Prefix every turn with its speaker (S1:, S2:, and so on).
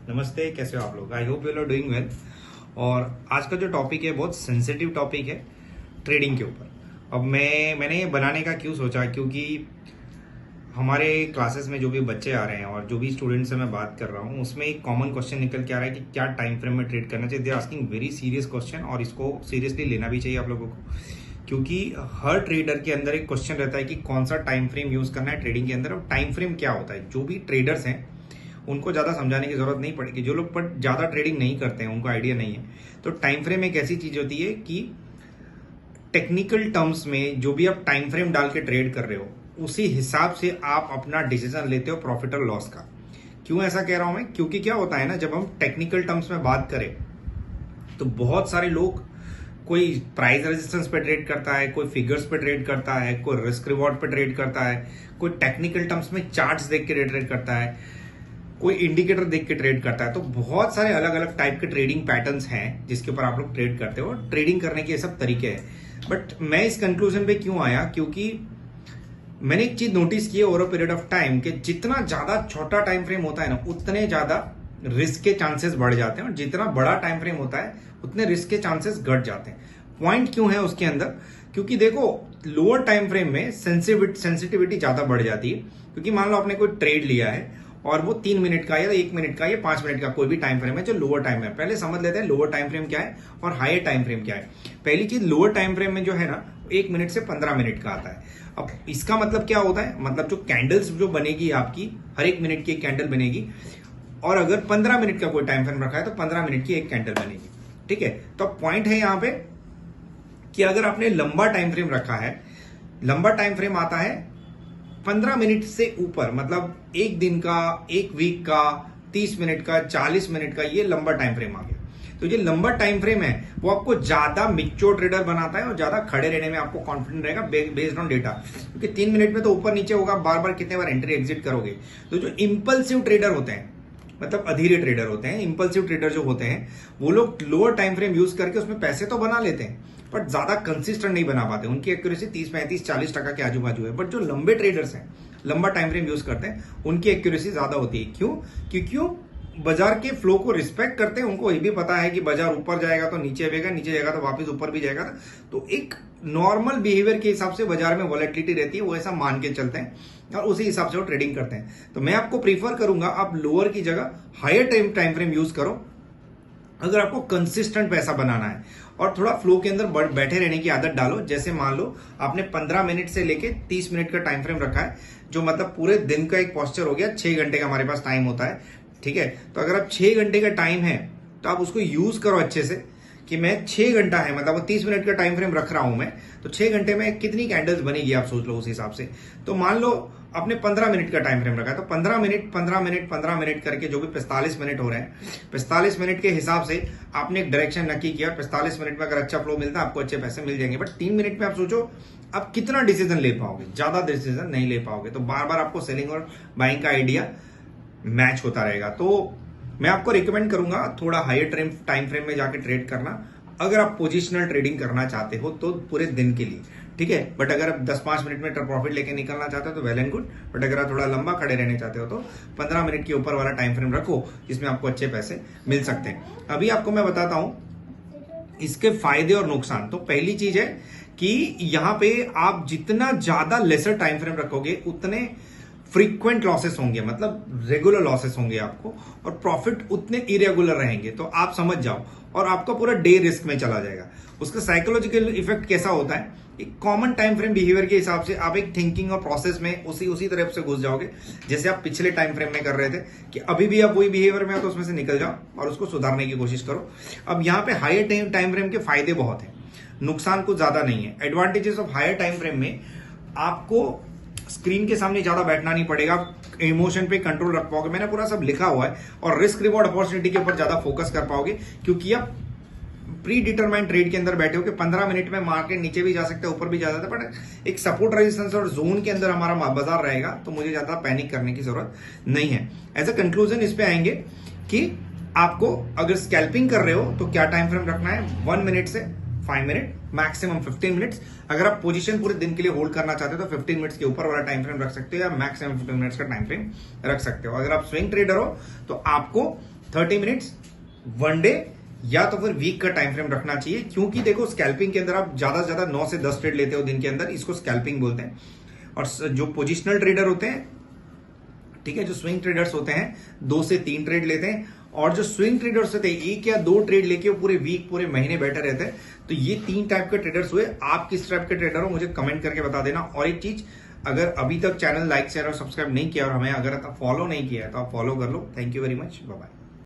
S1: नमस्ते, कैसे हो आप लोग? I hope you are doing well. और आज का जो टॉपिक है बहुत सेंसिटिव टॉपिक है, ट्रेडिंग के ऊपर। अब मैंने ये बनाने का क्यों सोचा, क्योंकि हमारे क्लासेस में जो भी बच्चे आ रहे हैं और जो भी स्टूडेंट्स से मैं बात कर रहा हूँ, उसमें एक कॉमन क्वेश्चन निकल के आ रहा है कि क्या टाइम फ्रेम में ट्रेड करना चाहिए। They are asking very serious question और इसको सीरियसली लेना भी चाहिए आप लोगों को, क्योंकि हर ट्रेडर के अंदर एक क्वेश्चन रहता है कि कौन सा टाइम फ्रेम यूज करना है ट्रेडिंग के अंदर। अब टाइम फ्रेम क्या होता है, जो भी ट्रेडर्स हैं उनको ज़्यादा समझाने की जरूरत नहीं पड़ेगी। जो लोग पर ज़्यादा ट्रेडिंग नहीं करते हैं, उनको आइडिया नहीं है। तो टाइम फ्रेम एक ऐसी चीज़ होती है कि टेक्निकल टर्म्स में जो भी आप टाइम फ्रेम डाल के ट्रेड कर रहे हो, उसी हिसाब से आप अपना डिसीजन लेते हो प्रॉफिट और लॉस का। क्यों ऐसा कह रहा हूं मैं? क्योंकि क्या होता है ना, जब हम टेक्निकल टर्म्स में बात करें तो बहुत सारे लोग, कोई प्राइस रेजिस्टेंस पे ट्रेड करता है, कोई फिगर्स पे ट्रेड करता है, कोई रिस्क रिवॉर्ड पे ट्रेड करता है, कोई टेक्निकल टर्म्स में चार्ट्स देख के ट्रेड करता है, कोई इंडिकेटर देख के ट्रेड करता है। तो बहुत सारे अलग अलग टाइप के ट्रेडिंग पैटर्न्स हैं जिसके ऊपर आप लोग ट्रेड करते हो। ट्रेडिंग करने के ये सब तरीके हैं। बट मैं इस कंक्लूजन पे क्यों आया, क्योंकि मैंने एक चीज नोटिस की है over a period of time कि जितना ज्यादा छोटा टाइम फ्रेम होता है ना, उतने ज्यादा रिस्क के चांसेस बढ़ जाते हैं, और जितना बड़ा टाइम फ्रेम होता है उतने रिस्क के चांसेस घट जाते हैं। पॉइंट क्यों है उसके अंदर? क्योंकि देखो, लोअर टाइम फ्रेम में सेंसिटिविटी ज्यादा बढ़ जाती है। क्योंकि मान लो आपने कोई ट्रेड लिया है और वो 3 मिनट का या 1 मिनट का या 5 मिनट का कोई भी टाइम फ्रेम है जो लोअर टाइम है। पहले समझ लेते हैं लोअर टाइम फ्रेम क्या है और हायर टाइम फ्रेम क्या है। पहली चीज, लोअर टाइम फ्रेम में जो है ना, 1 मिनट से 15 मिनट का आता है। अब इसका मतलब क्या होता है? मतलब जो कैंडल्स जो बनेगी आपकी, हर 1 मिनट की एक कैंडल बनेगी, और अगर 15 मिनट का कोई टाइम फ्रेम रखा है तो 15 मिनट की एक कैंडल बनेगी। ठीक है, तो पॉइंट है यहां पे कि अगर आपने लंबा टाइम फ्रेम रखा है, लंबा टाइम फ्रेम आता है 15 मिनट से ऊपर, मतलब एक दिन का, एक वीक का, 30 मिनट का, 40 मिनट का, ये लंबा टाइम फ्रेम आ गया। तो ये लंबा टाइम फ्रेम है वो आपको ज्यादा मिच्योर ट्रेडर बनाता है और ज्यादा खड़े रहने में आपको कॉन्फिडेंट रहेगा बेस्ड ऑन डेटा। क्योंकि 3 मिनट में तो ऊपर नीचे होगा, बार बार कितने बार एंट्री एग्जिट करोगे। तो जो इंपल्सिव ट्रेडर होते हैं, मतलब अधीरे ट्रेडर होते हैं, इंपल्सिव ट्रेडर जो होते हैं, वो लोग लोअर टाइम फ्रेम यूज करके उसमें पैसे तो बना लेते हैं, बट ज्यादा कंसिस्टेंट नहीं बना पाते। उनकी एक्यूरेसी 30, 35, 40% के आजू बाजू है। बट जो लंबे ट्रेडर्स हैं, लंबा टाइम फ्रेम यूज करते हैं, उनकी एक्यूरेसी ज्यादा होती है। क्यों? क्योंकि बाजार के फ्लो को रिस्पेक्ट करते हैं। उनको ये भी पता है कि बाजार ऊपर जाएगा तो नीचे आएगा, नीचे जाएगा तो वापस ऊपर भी जाएगा। तो एक नॉर्मल बिहेवियर के हिसाब से बाजार में वॉलेटिलिटी रहती है, वो ऐसा मान के चलते हैं और उसी हिसाब से वो ट्रेडिंग करते हैं। तो मैं आपको प्रीफर करूंगा आप लोअर की जगह हायर टाइम फ्रेम यूज करो, अगर आपको कंसिस्टेंट पैसा बनाना है और थोड़ा फ्लो के अंदर बैठे रहने की आदत डालो। जैसे मान लो आपने 15 मिनट से लेके 30 मिनट का टाइम फ्रेम रखा है, जो मतलब पूरे दिन का एक पोस्चर हो गया। 6 घंटे का हमारे पास टाइम होता है, ठीक है। तो अगर आप 6 घंटे का टाइम है तो आप उसको यूज करो अच्छे से, कि मैं 6 घंटा है, मतलब 30 मिनट का टाइम फ्रेम रख रहा हूं मैं, तो 6 घंटे में कितनी कैंडल्स बनेगी आप सोच लो उस हिसाब से। तो मान लो आपने 15 मिनट का टाइम फ्रेम रखा है, तो 15 मिनट 15 मिनट 15 मिनट करके जो भी 45 मिनट हो रहे हैं, 45 मिनट के हिसाब से आपने एक डायरेक्शन नक्की किया। 45 मिनट में अगर अच्छा फ्लो मिलता है आपको अच्छे पैसे मिल जाएंगे। बट 3 मिनट में आप सोचो आप कितना डिसीजन ले पाओगे? ज्यादा डिसीजन नहीं ले पाओगे। तो बार बार आपको सेलिंग और बाइंग का आइडिया मैच होता रहेगा। तो मैं आपको रिकमेंड करूंगा थोड़ा हायर टाइम फ्रेम में जाके ट्रेड करना, अगर आप पोजिशनल ट्रेडिंग करना चाहते हो तो पूरे दिन के लिए, ठीक है। बट अगर आप 10-5 मिनट में प्रॉफिट लेके निकलना चाहते हो तो वेल एंड गुड। बट अगर आप थोड़ा लंबा खड़े रहने चाहते हो तो 15 मिनट के ऊपर वाला टाइम फ्रेम रखो, जिसमें आपको अच्छे पैसे मिल सकते हैं। अभी आपको मैं बताता हूं इसके फायदे और नुकसान। तो पहली चीज है कि यहां पे आप जितना ज्यादा लेसर टाइम फ्रेम रखोगे उतने फ्रीक्वेंट लॉसेस होंगे, मतलब रेगुलर लॉसेस होंगे आपको, और प्रॉफिट उतने इरेगुलर रहेंगे। तो आप समझ जाओ, और आपका पूरा डे रिस्क में चला जाएगा। उसका साइकोलॉजिकल इफेक्ट कैसा होता है? एक कॉमन टाइम फ्रेम बिहेवियर के हिसाब से आप एक थिंकिंग और प्रोसेस में उसी तरफ से घुस जाओगे जैसे आप पिछले टाइम फ्रेम में कर रहे थे, कि अभी भी आप वही बिहेवियर में हो तो उसमें से निकल जाओ और उसको सुधारने की कोशिश करो। अब यहाँ पे हायर टाइम फ्रेम के फायदे बहुत है, नुकसान कुछ ज्यादा नहीं है। Advantages of higher time frame में, आपको स्क्रीन के सामने ज्यादा बैठना नहीं पड़ेगा, इमोशन पे कंट्रोल रख पाओगे। मैंने पूरा सब लिखा हुआ है। और रिस्क रिवॉर्ड अपॉर्चुनिटी के ऊपर ज्यादा फोकस कर पाओगे, क्योंकि आप प्री डिटरमाइंड ट्रेड के अंदर बैठे हो कि 15 मिनट में मार्केट नीचे भी जा सकता है, ऊपर भी जा सकता है, बट एक सपोर्ट रेजिस्टेंस और जोन के अंदर हमारा बाजार रहेगा, तो मुझे ज्यादा पैनिक करने की जरूरत नहीं है। एज अ कंक्लूजन इस पे आएंगे कि आपको अगर स्कैल्पिंग कर रहे हो तो क्या टाइम फ्रेम रखना है? 1 मिनट से 5 मिनट, मैक्सिमम 15 मिनट्स। अगर आप पोजीशन पूरे दिन के लिए होल्ड करना चाहते हो तो 15 मिनट्स के ऊपर वाला टाइम फ्रेम रख सकते हो, या मैक्सिमम 15 मिनट्स का टाइम फ्रेम रख सकते हो। अगर आप स्विंग ट्रेडर हो तो आपको 30 मिनट्स, वन डे, या तो फिर वीक का टाइम फ्रेम रखना चाहिए। क्योंकि देखो स्कैल्पिंग के अंदर आप ज्यादा से ज्यादा 9 से 10 ट्रेड लेते हो दिन के अंदर, इसको स्कैल्पिंग बोलते हैं। और जो पोजिशनल ट्रेडर होते हैं, ठीक है, जो स्विंग ट्रेडर्स होते हैं 2 से 3 ट्रेड लेते हैं। और जो स्विंग ट्रेडर्स होते हैं 1 या 2 ट्रेड लेके वो पूरे वीक, पूरे महीने बैठे रहते हैं। तो ये 3 टाइप के ट्रेडर्स हुए। आप किस टाइप के ट्रेडर हो मुझे कमेंट करके बता देना। और एक चीज, अगर अभी तक चैनल लाइक शेयर और सब्सक्राइब नहीं किया और हमें अगर फॉलो नहीं किया है तो आप फॉलो कर लो। Thank you very much, bye bye.